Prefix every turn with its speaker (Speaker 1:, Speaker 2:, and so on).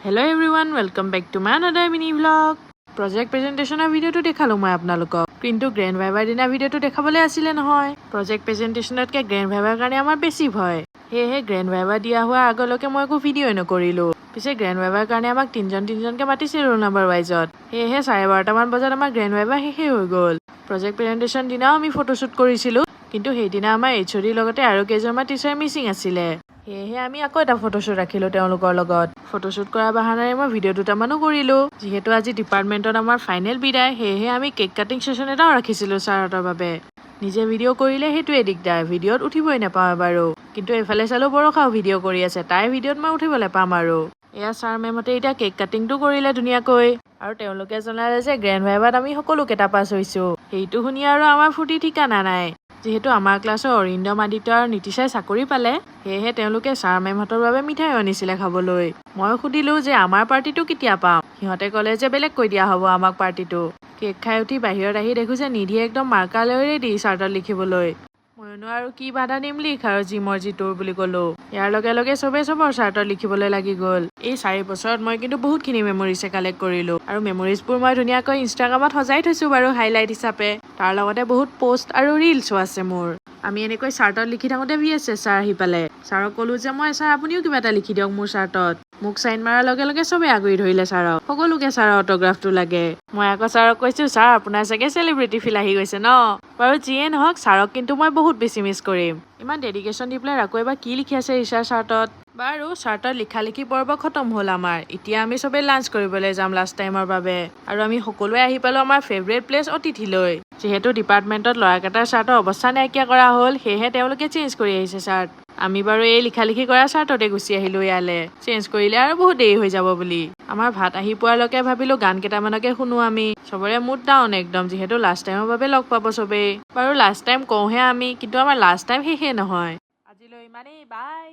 Speaker 1: Hello everyone, welcome back to my another mini vlog. Project presentation video to দেখালো মই আপোনালোকক কিন্তু grand ভাইভাৰ দিনা ভিডিওটো দেখাবলৈ আছিল নহয় project presentationত কে গ্ৰেণ্ড ভাইভাৰ কাৰণে আমাৰ বেছি ভয় হেহে গ্ৰেণ্ড ভাইভাৰ দিয়া হোৱা আগলৈকে মই একো ভিডিও নকৰিলো পিছে গ্ৰেণ্ড ভাইভাৰ কাৰণে আমাক তিনজনকে মাতিছিল ৰোল নাম্বাৰ ওয়াইজত হেহে 12:30 মান বজাত আমাৰ গ্ৰেণ্ড ভাইভাৰ শেষ হৈ গ'ল project presentation দিনাও আমি ফটোশুট কৰিছিলো কিন্তু সেইদিনা আমাৰ এইচডি লগতে আৰু কেইজনমান টিচাৰ মিছিং আছিল হেহে আমি আকৌ এটা ফটোশুট ৰাখিলো তেওঁলোকৰ লগত ফটোশুট কৰা বাহানাৰে মই ভিডিও দুটামানো কৰিলো যেহেতু আজি ডিপাৰ্টমেন্টত আমাৰ ফাইনেল বিদায় হেহে আমি কেক কাটিং সেশন এটাও ৰাখিছিলো ছাৰহঁতৰ বাবে নিজে ভিডিও কৰিলে হেতুৱে দিগদাৰ ভিডিওত উঠিবই নাপাওঁ বাৰু কিন্তু এফালে চালো বৰখাও ভিডিও কৰি আছে তাই ভিডিওত মই উঠিবলৈ পাম আৰু এয়া ছাৰ মেমতে এতিয়া কেক কাটিংটো কৰিলে ধুনীয়াকৈ আৰু তেওঁলোকে জনালে যে গ্ৰেণ্ড ভাইভাত আমি সকলো কেটা পাছ হৈছো সেইটো শুনি আৰু আমাৰ ফুটি ঠিকানা নাই যেহেতু আমাৰ ক্লাছৰ অৰিন্দম আদিত্য আৰু নীতিশাই চাকৰি পালে হেহে তেওঁলোকে ছাৰ মেমহঁতৰ বাবে মিঠাই আনিছিলে খাবলৈ মই সুধিলো যে আমাৰ পাৰ্টিটো কেতিয়া পাম সিহঁতে ক'লে যে বেলেগ কৈ দিয়া হ'ব আমাক পাৰ্টিটো কেক খাই উঠি বাহিৰত আহি দেখো যে নিধিয়ে একদম মাৰ্কালৈ ৰেডি চাৰ্টত লিখিবলৈ মইনো আৰু কি বাধা দিম লিখ আৰু যি মৰ্জি তোৰ বুলি ক'লো ইয়াৰ লগে লগে চবে চবৰ চাৰ্টত লিখিবলৈ লাগি গ'ল এই 4 বছৰত মই কিন্তু বহুতখিনি মেমৰিজ কালেক্ট কৰিলো আৰু মেমৰিজবোৰ মই ধুনীয়াকৈ ইনষ্টাগ্ৰামত সজাই থৈছো বাৰু হাইলাইট হিচাপে তাৰ লগতে বহুত পোষ্ট আৰু ৰিলছো আছে মোৰ আমি এনেকৈ চাৰ্টত লিখি থাকোঁতে VSS ছাৰ আহি পালে ছাৰক ক'লো যে মই ছাৰ আপুনিও কিবা এটা লিখি দিয়ক মোৰ চাৰ্টত মোক সাইন মাৰাৰ লগে লগে চবে আগুৰি ধৰিলে ছাৰক সকলোকে ছাৰৰ অটোগ্ৰাফটো লাগে মই আকৌ ছাৰক কৈছো ছাৰ আপোনাৰ চাগে চেলিব্ৰিটি ফিল আহি গৈছে ন বাৰু যিয়ে নহওক ছাৰক কিন্তু মই বহুত বেছি মিছ কৰিম ইমান ডেডিকেশ্যন দি পেলাই আকৌ এবাৰ কি লিখি আছে ৰিচাৰ চাৰ্টত বাৰু চাৰ্টত লিখি পৰ্ব খতম হ'ল আমাৰ এতিয়া আমি চবে লাঞ্চ কৰিবলৈ যাম লাষ্ট টাইমৰ বাবে আৰু আমি সকলোৱে আহি পালো আমাৰ ফেভৰেট প্লেচ অতিথিলৈ যেহেতু ডিপাৰ্টমেন্টত ল'ৰাকেইটাৰ চাৰ্টৰ অৱস্থা নাইকিয়া কৰা হ'ল সেয়েহে তেওঁলোকে চেঞ্জ কৰি আহিছে চাৰ্ট আমি বাৰু এই লিখি কৰা চাৰ্টতে গুচি আহিলো ইয়ালে চেঞ্জ কৰিলে আৰু বহুত দেৰি হৈ যাব বুলি আমাৰ ভাত আহি পোৱালৈকে ভাবিলো গান কেইটামানকে শুনো আমি চবৰে মুড ডাউন একদম যিহেতু লাষ্ট টাইমৰ বাবে লগ পাব চবেই বাৰু লাষ্ট টাইম কওঁহে আমি কিন্তু আমাৰ লাষ্ট টাইম শেষে নহয় আজিলৈ ইমানেই বাই